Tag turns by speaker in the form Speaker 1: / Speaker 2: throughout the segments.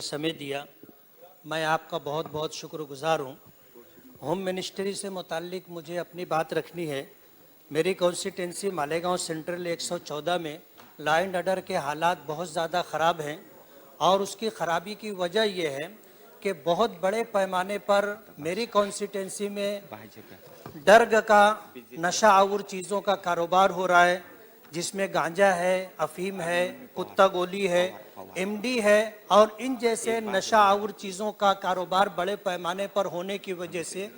Speaker 1: समय दिया, मैं आपका बहुत बहुत शुक्रगुजार हूँ। होम मिनिस्ट्री से मुताल्लिक मुझे अपनी बात रखनी है। मेरी कॉन्स्टिटेंसी मालेगांव सेंट्रल 114 में लॉ एंड ऑर्डर के हालात बहुत ज़्यादा ख़राब हैं और उसकी ख़राबी की वजह यह है कि बहुत बड़े पैमाने पर मेरी कॉन्स्टिटेंसी में ड्रग का नशा आवर चीज़ों का कारोबार हो रहा है, जिसमें गांजा है, अफीम है, कुत्ता गोली है, एमडी है और इन जैसे नशा आवर चीज़ों का कारोबार बड़े पैमाने पर होने की वजह से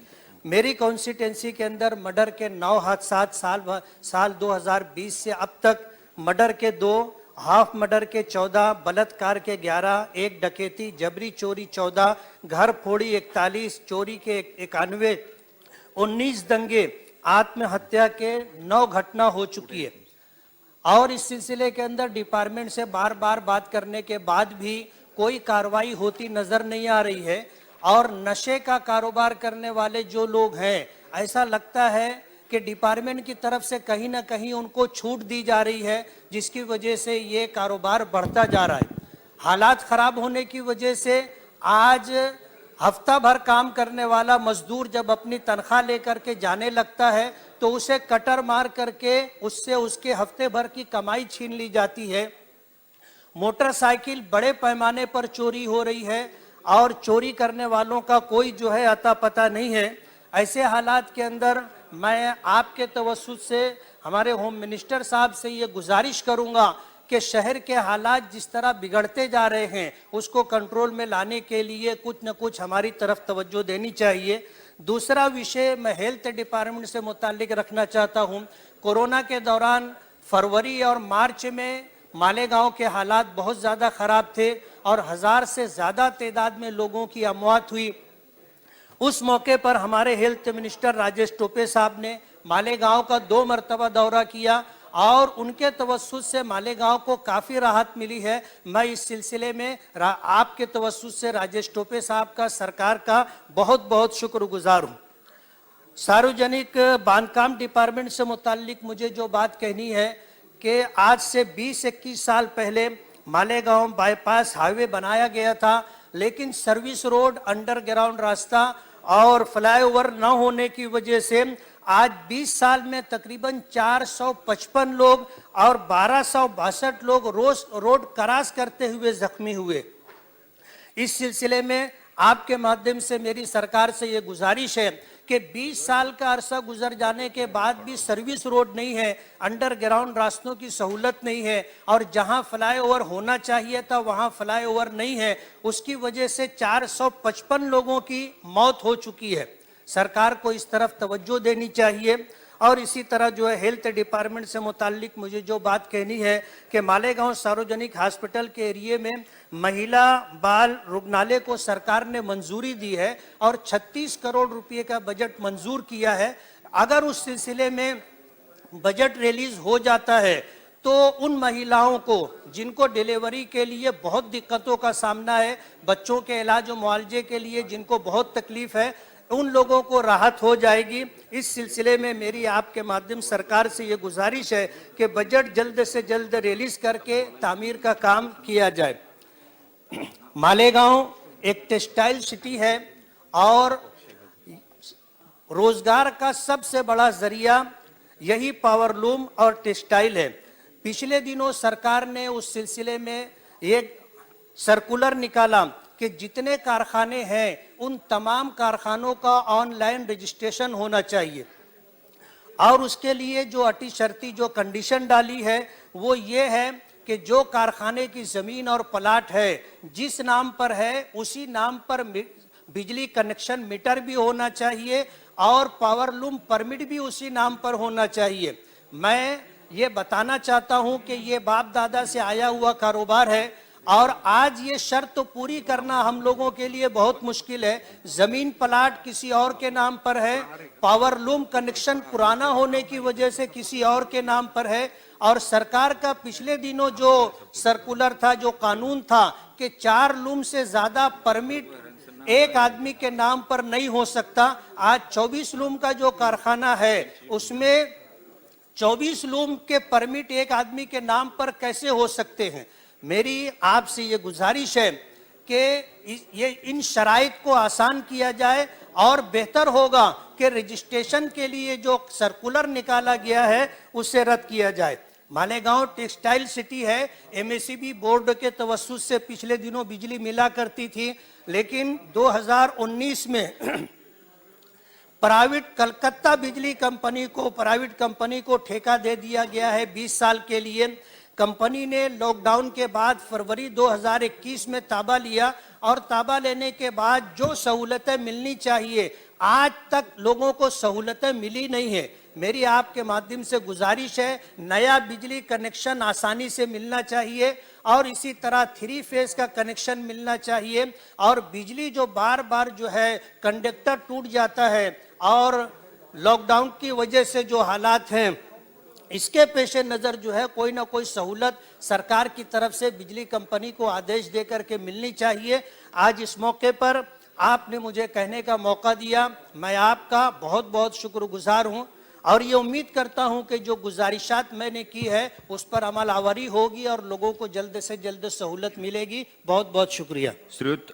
Speaker 1: मेरी कॉन्स्टिटेंसी के अंदर मर्डर के 9 हादसात साल 2020 से अब तक मर्डर के 2, हाफ मर्डर के 14, बलात्कार के 11, एक डकैती, जबरी चोरी 14, घर फोड़ी 41, चोरी के 91, 19 दंगे, आत्महत्या के 9 घटना हो चुकी है। और इस सिलसिले के अंदर डिपार्टमेंट से बार बार बात करने के बाद भी कोई कार्रवाई होती नजर नहीं आ रही है और नशे का कारोबार करने वाले जो लोग हैं, ऐसा लगता है कि डिपार्टमेंट की तरफ से कहीं ना कहीं उनको छूट दी जा रही है, जिसकी वजह से ये कारोबार बढ़ता जा रहा है। हालात खराब होने की वजह से आज हफ्ता भर काम करने वाला मजदूर जब अपनी तनख्वाह लेकर के जाने लगता है तो उसे कटर मार करके उससे उसके हफ्ते भर की कमाई छीन ली जाती है। मोटरसाइकिल बड़े पैमाने पर चोरी हो रही है और चोरी करने वालों का कोई जो है अता पता नहीं है। ऐसे हालात के अंदर मैं आपके तवस्सुत से हमारे होम मिनिस्टर साहब से ये गुजारिश करूंगा कि शहर के हालात जिस तरह बिगड़ते जा रहे हैं उसको कंट्रोल में लाने के लिए कुछ न कुछ हमारी तरफ तवज्जो देनी चाहिए। दूसरा विषय मैं हेल्थ डिपार्टमेंट से मुताल्लिक रखना चाहता हूं। कोरोना के दौरान फरवरी और मार्च में मालेगांव के हालात बहुत ज़्यादा ख़राब थे और 1000 से ज़्यादा तादाद में लोगों की अमवात हुई। उस मौके पर हमारे हेल्थ मिनिस्टर राजेश टोपे साहब ने मालेगांव का 2 मरतबा दौरा किया और उनके तवस्सुत से मालेगांव को काफ़ी राहत मिली है। मैं इस सिलसिले में आपके तवस्सुत से राजेश टोपे साहब का, सरकार का बहुत बहुत शुक्रगुजार हूँ। सार्वजनिक बांधकाम डिपार्टमेंट से मुताल्लिक मुझे जो बात कहनी है कि आज से 20-21 साल पहले मालेगांव बाईपास हाईवे बनाया गया था, लेकिन सर्विस रोड, अंडरग्राउंड रास्ता और फ्लाईओवर न होने की वजह से आज 20 साल में तकरीबन 455 लोग और 1262 लोग रोज रोड क्रॉस करते हुए जख्मी हुए। इस सिलसिले में आपके माध्यम से मेरी सरकार से ये गुजारिश है कि 20 साल का अरसा गुजर जाने के बाद भी सर्विस रोड नहीं है, अंडरग्राउंड रास्तों की सहूलत नहीं है और जहां फ्लाईओवर होना चाहिए था वहां फ्लाईओवर नहीं है। उसकी वजह से 455 लोगों की मौत हो चुकी है। सरकार को इस तरफ तवज्जो देनी चाहिए। और इसी तरह जो है हेल्थ डिपार्टमेंट से मुताल्लिक मुझे जो बात कहनी है कि मालेगांव सार्वजनिक हॉस्पिटल के एरिए में महिला बाल रुग्णालय को सरकार ने मंजूरी दी है और 36 करोड़ रुपए का बजट मंजूर किया है। अगर उस सिलसिले में बजट रिलीज हो जाता है तो उन महिलाओं को जिनको डिलीवरी के लिए बहुत दिक्कतों का सामना है, बच्चों के इलाज और मुआवजे के लिए जिनको बहुत तकलीफ है, उन लोगों को राहत हो जाएगी। इस सिलसिले में मेरी आपके माध्यम सरकार से ये गुजारिश है कि बजट जल्द से जल्द रिलीज करके तामीर का काम किया जाए। मालेगांव एक टेक्सटाइल सिटी है और रोजगार का सबसे बड़ा जरिया यही पावरलूम और टेक्सटाइल है। पिछले दिनों सरकार ने उस सिलसिले में एक सर्कुलर निकाला कि जितने कारखाने हैं उन तमाम कारखानों का ऑनलाइन रजिस्ट्रेशन होना चाहिए और उसके लिए जो अटी शर्ती जो कंडीशन डाली है वो ये है कि जो कारखाने की ज़मीन और प्लाट है जिस नाम पर है उसी नाम पर बिजली कनेक्शन मीटर भी होना चाहिए और पावरलूम परमिट भी उसी नाम पर होना चाहिए। मैं ये बताना चाहता हूँ कि ये बाप दादा से आया हुआ कारोबार है और आज ये शर्त तो पूरी करना हम लोगों के लिए बहुत मुश्किल है। जमीन प्लाट किसी और के नाम पर है, पावरलूम कनेक्शन पुराना होने की वजह से किसी और के नाम पर है और सरकार का पिछले दिनों जो सर्कुलर था, जो कानून था कि 4 लूम से ज्यादा परमिट एक आदमी के नाम पर नहीं हो सकता। आज 24 लूम का जो कारखाना है उसमें 24 लूम के परमिट एक आदमी के नाम पर कैसे हो सकते हैं। मेरी आपसे ये गुजारिश है ये इन शराइत को आसान किया जाए और बेहतर होगा कि रजिस्ट्रेशन के लिए जो सर्कुलर निकाला गया है उसे रद्द किया जाए। मालेगांव टेक्सटाइल सिटी है, एमएसईबी बोर्ड के तवस्सुस से पिछले दिनों बिजली मिला करती थी, लेकिन 2019 में प्राइवेट कलकत्ता बिजली कंपनी को प्राइवेट कंपनी को ठेका दे दिया गया है 20 साल के लिए। कंपनी ने लॉकडाउन के बाद फरवरी 2021 में ताबा लिया और ताबा लेने के बाद जो सहूलतें मिलनी चाहिए आज तक लोगों को सहूलतें मिली नहीं है। मेरी आपके माध्यम से गुजारिश है, नया बिजली कनेक्शन आसानी से मिलना चाहिए और इसी तरह 3 फेज का कनेक्शन मिलना चाहिए और बिजली जो बार बार जो है कंडक्टर टूट जाता है और लॉकडाउन की वजह से जो हालात हैं इसके पेश नज़र जो है कोई ना कोई सहूलत सरकार की तरफ से बिजली कंपनी को आदेश देकर के मिलनी चाहिए। आज इस मौके पर आपने मुझे कहने का मौका दिया, मैं आपका बहुत बहुत शुक्रगुजार हूं और ये उम्मीद करता हूं कि जो गुजारिशात मैंने की है उस पर अमल आवरी होगी और लोगों को जल्द से जल्द सहूलत मिलेगी। बहुत बहुत शुक्रिया।
Speaker 2: श्रीयुत